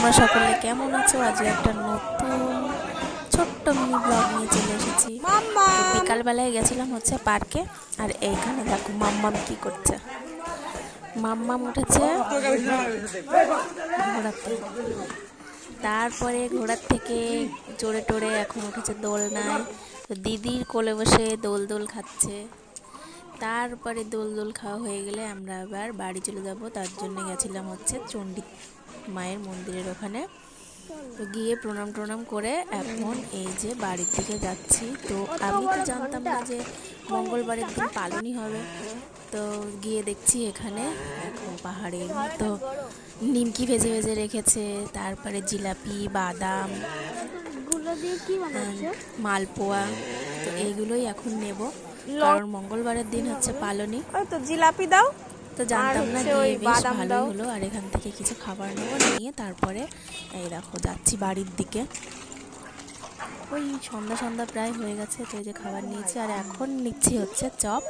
তোমরা সকলে কেমন আছো? আজকে একটা নতুন ছোট্ট মিনি ব্লগ নিয়ে চলে এসেছি। তো বিকালবেলায় গেছিলাম হচ্ছে পার্কে, আর এইখানে দেখো মাম্মাম কি করছে। মাম্মাম উঠেছে ঘোড়াতে, তারপরে ঘোড়ার থেকে চড়ে টড়ে এখন উঠেছে দোলনায়। তো দিদির কোলে বসে দোল দোল খাচ্ছে। তারপরে দোল দোল খাওয়া হয়ে গেলে আমরা আবার বাড়ি চলে যাব। তার জন্য গেছিলাম হচ্ছে চণ্ডী মায়ের মন্দিরের ওখানে। তো গিয়ে প্রণাম টনাম করে এখন এই যে বাড়ির দিকে যাচ্ছি। তো আমি তো জানতাম না যে মঙ্গলবারের দিন পালনই হবে। তো গিয়ে দেখছি এখানে এখন পাহাড়ের মতো নিমকি ভেজে ভেজে রেখেছে, তারপরে জিলাপি, বাদাম, মালপোয়া। তো এইগুলোই এখন নেব, কারণ মঙ্গলবারের দিন হচ্ছে পালনই। তো জিলাপি দাও। তো জানতাম না, গিয়ে বেশ ভালোই হলো। আর এখান থেকে কিছু খাবার নেবো, নিয়ে তারপরে এই দেখো যাচ্ছি বাড়ির দিকে। ওই সন্ধ্যা সন্ধ্যা প্রায় হয়ে গেছে। তো এই যে খাবার নিয়েছি, আর এখন নিচ্ছি হচ্ছে চপ।